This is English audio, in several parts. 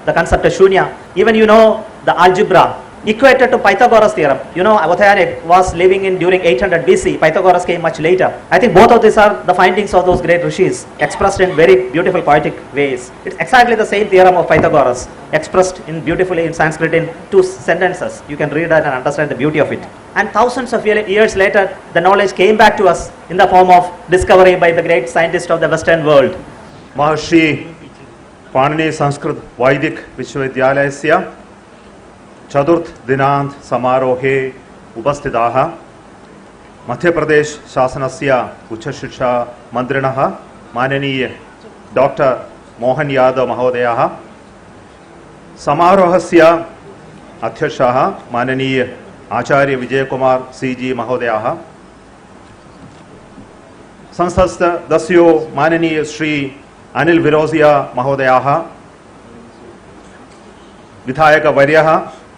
the concept of shunya. Even the algebra equated to Pythagoras theorem. Avatayanik was living in during 800 BC. Pythagoras came much later. I think both of these are the findings of those great rishis, expressed in very beautiful poetic ways. It's exactly the same theorem of Pythagoras, expressed in beautifully in Sanskrit in 2 sentences. You can read that and understand the beauty of it. And thousands of years later, the knowledge came back to us in the form of discovery by the great scientists of the Western world. Maharshi Panini Sanskrit Vaidik Vishwavidyalaya चतुर्थ दिनांत समारोहे उपस्थिताः मध्य प्रदेश शासनस्य उच्च शिक्षा मंत्रिणः माननीय doctor Mohan Yadav महोदयः समारोहस्य अध्यक्षः माननीय आचार्य विजय कुमार सीजी महोदयः संस्थास्थ दस्यो माननीय श्री अनिल विरोजिया महोदयः विधायक वर्यः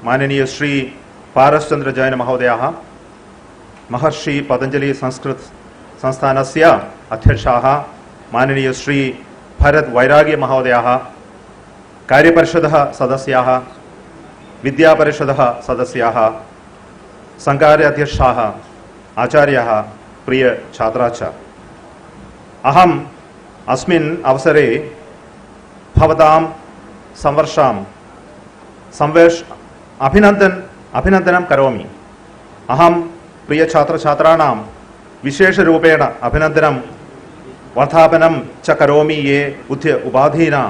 माननीय श्री पारसचंद्र जैन महोदयः महर्षि पतंजलि संस्कृत संस्थानस्य अध्यक्षः माननीय श्री भरत वैराग्य महोदयः कार्यपरिषदः सदस्याः विद्यापरिषदः सदस्याः संकार्याध्यक्षाः आचार्याः प्रिय छात्राः च अहम् अस्मिन् अवसरे भवतां संवर्षां अभिनन्दनं करोमि। अहं प्रिय छात्रछात्राणां विशेषरूपेण अभिनन्दनं वर्धापनं च करोमि ये उपाधीना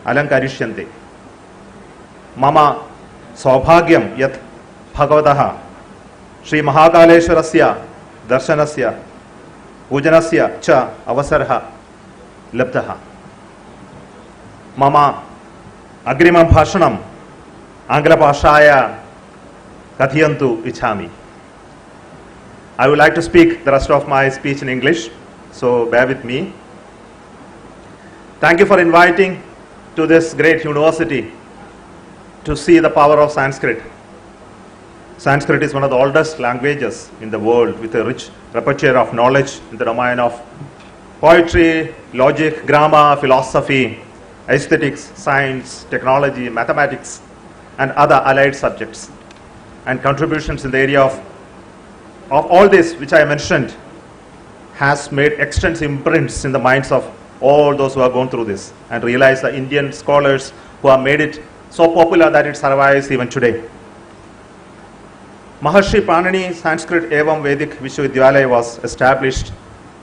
अलङ्करिष्यन्ते। मम सौभाग्यं यत् भगवतः श्री महाकालेश्वरस्य दर्शनस्य पूजनस्य च अवसरः लब्धः। मम अग्रिमं भाषणं आङ्ग्लभाषाया कथयन्तु इच्छामि। I would like to speak the rest of my speech in English, so bear with me. Thank you for inviting to this great university to see the power of Sanskrit. Sanskrit is one of the oldest languages in the world with a rich repertoire of knowledge in the domain of poetry, logic, grammar, philosophy, aesthetics, science, technology, mathematics, and other allied subjects. And contributions in the area of all this which I mentioned has made extensive imprints in the minds of all those who have gone through this and realized the Indian scholars who have made it so popular that it survives even today. Maharshi Panini Sanskrit Evam Vedic Vishwavidyalaya was established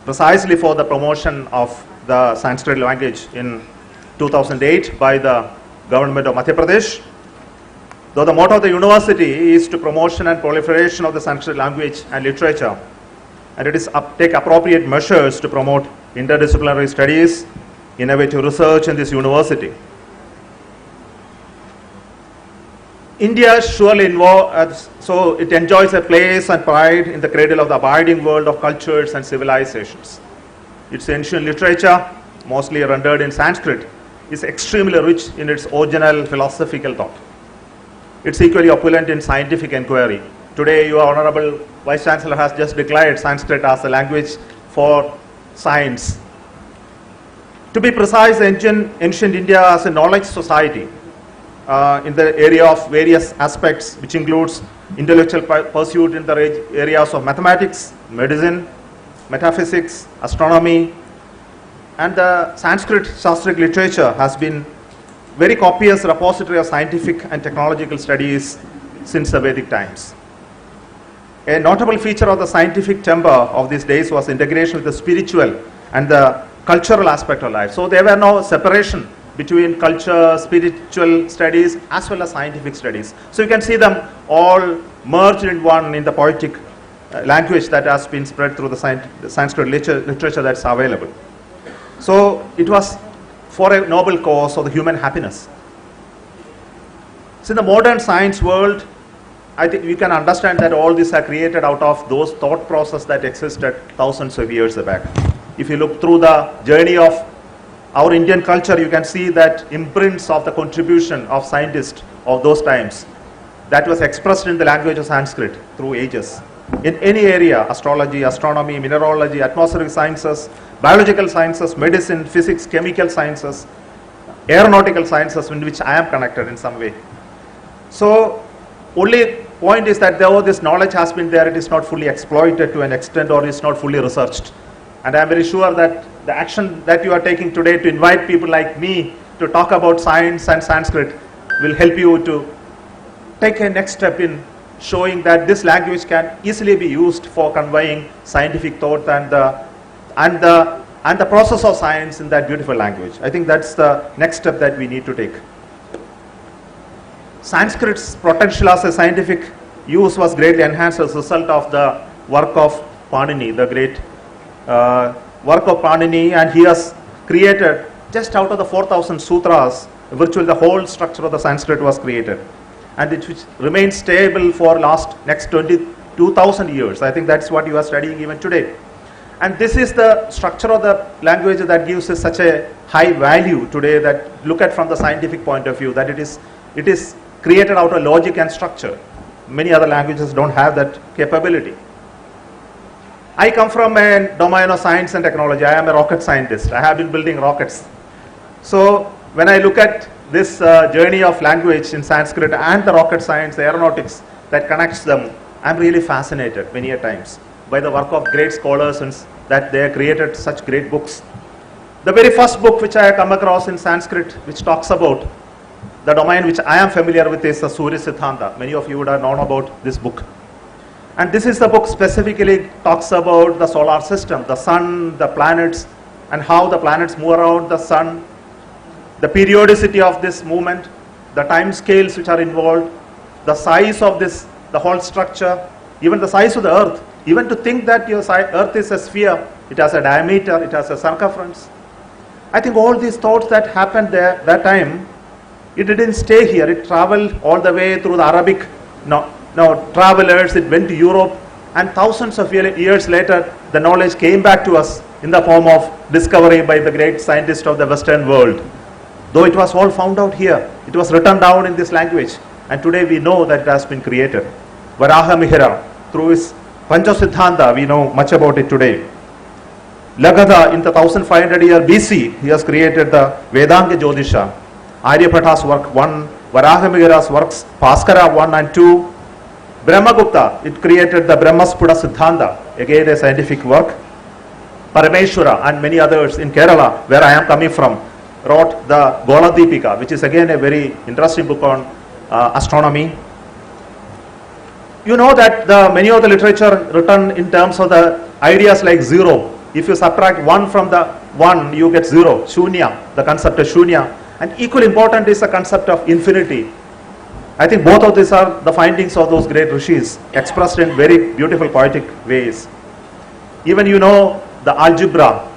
precisely for the promotion of the Sanskrit language in 2008 by the government of Madhya Pradesh. Though the motto of the university is to promotion and proliferation of the Sanskrit language and literature, and it is take appropriate measures to promote interdisciplinary studies, innovative research in this university. India surely so it enjoys a place and pride in the cradle of the abiding world of cultures and civilizations. Its ancient literature, mostly rendered in Sanskrit, is extremely rich in its original philosophical thought. It's equally opulent in scientific inquiry. Today, your Honorable Vice Chancellor has just declared Sanskrit as a language for science. To be precise, ancient India as a knowledge society in the area of various aspects, which includes intellectual pursuit in the areas of mathematics, medicine, metaphysics, astronomy, and the Sanskrit Shastric literature has been very copious repository of scientific and technological studies since the Vedic times. A notable feature of the scientific temper of these days was integration with the spiritual and the cultural aspect of life. So there were no separation between culture, spiritual studies, as well as scientific studies. So you can see them all merged in one in the poetic language that has been spread through the Sanskrit literature that's available. So it was for a noble cause of the human happiness. So in the modern science world, I think we can understand that all these are created out of those thought processes that existed thousands of years back. If you look through the journey of our Indian culture, you can see that imprints of the contribution of scientists of those times that was expressed in the language of Sanskrit through ages. In any area, astrology, astronomy, mineralogy, atmospheric sciences, biological sciences, medicine, physics, chemical sciences, aeronautical sciences in which I am connected in some way. So only point is that though this knowledge has been there, it is not fully exploited to an extent, or is not fully researched. And I am very sure that the action that you are taking today to invite people like me to talk about science and Sanskrit will help you to take a next step in showing that this language can easily be used for conveying scientific thought and the process of science in that beautiful language. I think that's the next step that we need to take. Sanskrit's potential as a scientific use was greatly enhanced as a result of the work of Panini, the great work of Panini, and he has created, just out of the 4,000 sutras, virtually the whole structure of the Sanskrit was created, and it which remains stable for next 22,000 years. I think that's what you are studying even today. And this is the structure of the language that gives us such a high value today, that look at from the scientific point of view, that it is created out of logic and structure. Many other languages don't have that capability. I come from a domain of science and technology. I am a rocket scientist. I have been building rockets. So when I look at this journey of language in Sanskrit and the rocket science, the aeronautics that connects them, I'm really fascinated many a times by the work of great scholars and that they have created such great books. The very first book which I come across in Sanskrit, which talks about the domain which I am familiar with, is the Surya Siddhanta. Many of you would have known about this book. And this is the book specifically talks about the solar system, the sun, the planets, and how the planets move around the sun, the periodicity of this movement, the time scales which are involved, the size of this, the whole structure, even the size of the earth. Even to think that your earth is a sphere, it has a diameter, it has a circumference. I think all these thoughts that happened there that time, it didn't stay here. It traveled all the way through the Arabic travelers. It went to Europe, and thousands of years later, the knowledge came back to us in the form of discovery by the great scientists of the Western world. Though it was all found out here, it was written down in this language, and today we know that it has been created. Varaha Mihira, through his Pancha Siddhanta, we know much about it today. Lagadha, in the 1500 year BC, he has created the Vedanga Jyotisha. Aryabhata's work 1, Varaha Mihira's works, Bhaskara 1 and 2. Brahmagupta, it created the Brahmasputa Siddhanta, again a scientific work. Parameshwara and many others in Kerala, where I am coming from, wrote the Goladipika, which is again a very interesting book on astronomy. You know that many of the literature written in terms of the ideas like zero. If you subtract 1 from the 1, you get 0, shunya, the concept of shunya. And equally important is the concept of infinity. I think both of these are the findings of those great rishis, expressed in very beautiful poetic ways. Even you know the algebra,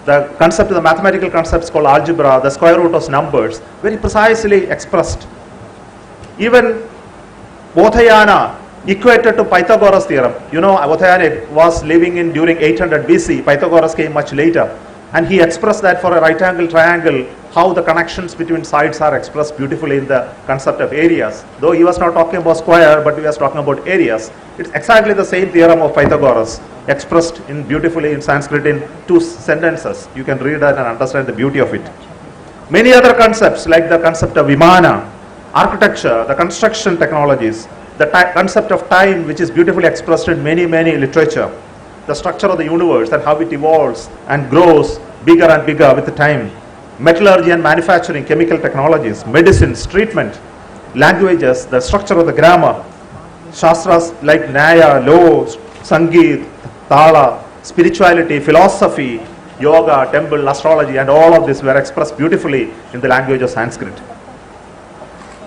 the concept, the mathematical concepts called algebra, the square root of numbers, very precisely expressed. Even Bodhayana equated to Pythagoras theorem. You know, Bodhayana was living in during 800 BC. Pythagoras came much later. And he expressed that for a right angle triangle, how the connections between sides are expressed beautifully in the concept of areas. Though he was not talking about square, but he was talking about areas. It's exactly the same theorem of Pythagoras, expressed in beautifully in Sanskrit in 2 sentences. You can read that and understand the beauty of it. Many other concepts like the concept of Vimana, architecture, the construction technologies, the concept of time, which is beautifully expressed in many literature, the structure of the universe and how it evolves and grows bigger and bigger with the time, metallurgy and manufacturing, chemical technologies, medicines, treatment, languages, the structure of the grammar, shastras like Nyaya, law, Sangeet, Tala, spirituality, philosophy, yoga, temple, astrology, and all of this were expressed beautifully in the language of Sanskrit.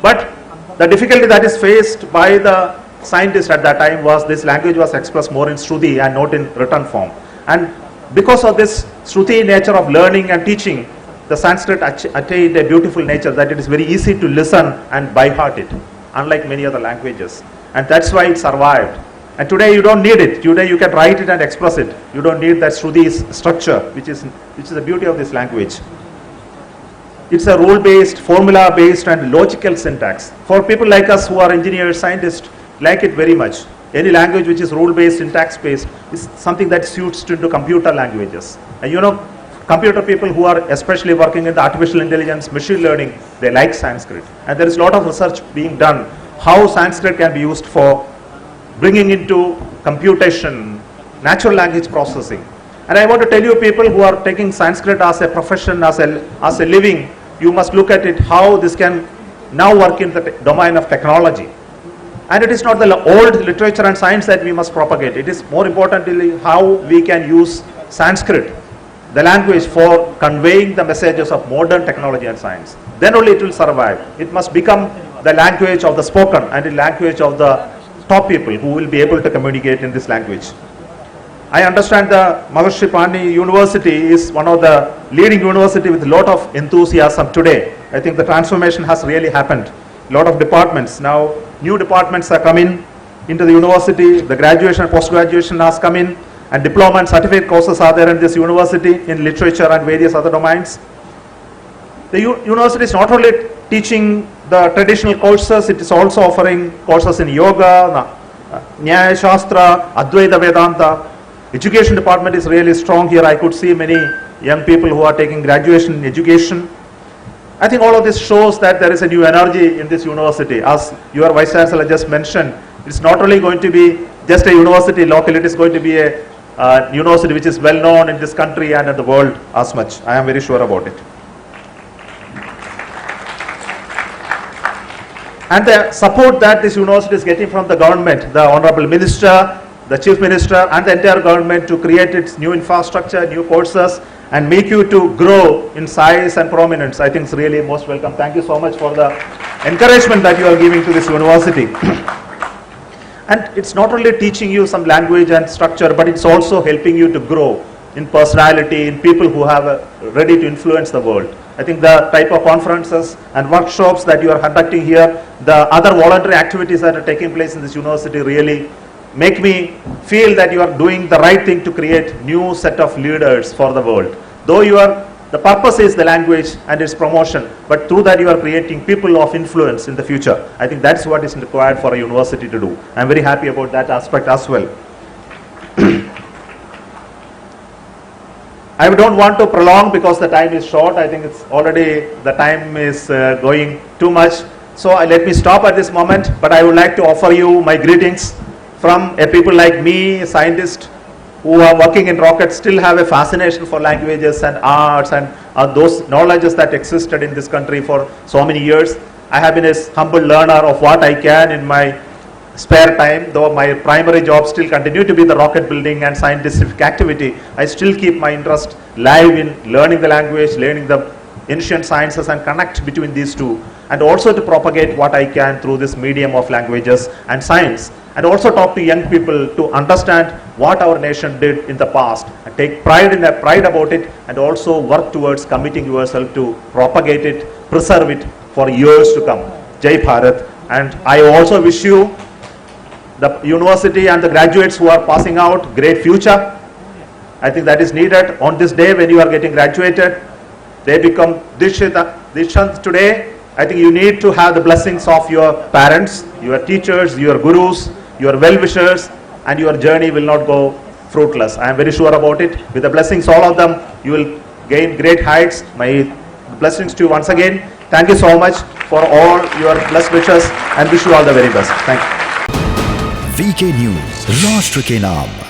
But the difficulty that is faced by the scientists at that time was this language was expressed more in Shruti and not in written form. And because of this Shruti nature of learning and teaching, the Sanskrit attained a beautiful nature that it is very easy to listen and by heart it, unlike many other languages. And that's why it survived. And today you don't need it. Today you can write it and express it. You don't need that Shruti structure, which is the beauty of this language. It's a rule-based, formula-based and logical syntax. For people like us who are engineers, scientists, like it very much. Any language which is rule-based, syntax-based is something that suits into computer languages. And you know, computer people who are especially working in the artificial intelligence, machine learning, they like Sanskrit. And there is a lot of research being done how Sanskrit can be used for bringing into computation, natural language processing. And I want to tell you, people who are taking Sanskrit as a profession, as a living, you must look at it how this can now work in the domain of technology. And it is not the old literature and science that we must propagate. It is more importantly how we can use Sanskrit, the language, for conveying the messages of modern technology and science. Then only it will survive. It must become the language of the spoken and the language of the top people who will be able to communicate in this language. I understand the Maharishi Pani University is one of the leading university with a lot of enthusiasm today. I think the transformation has really happened. A lot of departments, now new departments are coming into the university, the graduation and post-graduation has come in, and diploma and certificate courses are there in this university in literature and various other domains. The university is not only teaching the traditional courses, it is also offering courses in yoga, Nyaya Shastra, Advaita Vedanta. Education department is really strong here. I could see many young people who are taking graduation in education. I think all of this shows that there is a new energy in this university. As your Vice Chancellor just mentioned, it's not only going to be just a university locally, it is going to be a university which is well known in this country and in the world as much. I am very sure about it. And the support that this university is getting from the government, the Honorable Minister, the Chief Minister and the entire government to create its new infrastructure, new courses and make you to grow in size and prominence, I think is really most welcome. Thank you so much for the encouragement that you are giving to this university. And it's not only teaching you some language and structure, but it's also helping you to grow in personality, in people who have ready to influence the world. I think the type of conferences and workshops that you are conducting here, the other voluntary activities that are taking place in this university really make me feel that you are doing the right thing to create new set of leaders for the world. Though the purpose is the language and its promotion, but through that you are creating people of influence in the future. I think that's what is required for a university to do. I'm very happy about that aspect as well. I don't want to prolong because the time is short. I think it's already, the time is going too much. So let me stop at this moment, but I would like to offer you my greetings from a people like me, scientists who are working in rockets, still have a fascination for languages and arts and those knowledges that existed in this country for so many years. I have been a humble learner of what I can in my spare time, though my primary job still continue to be the rocket building and scientific activity. I still keep my interest live in learning the language, learning the ancient sciences and connect between these two, and also to propagate what I can through this medium of languages and science, and also talk to young people to understand what our nation did in the past and take pride about it, and also work towards committing yourself to propagate it, preserve it for years to come. Jai Bharat. And I also wish you, the university and the graduates who are passing out, great future. I think that is needed on this day when you are getting graduated. They become Dishant today. I think you need to have the blessings of your parents, your teachers, your gurus, your well-wishers, and your journey will not go fruitless. I am very sure about it. With the blessings, all of them, you will gain great heights. My blessings to you once again. Thank you so much for all your blessed wishes and wish you all the very best. Thank you. VK News, राष्ट्र के नाम।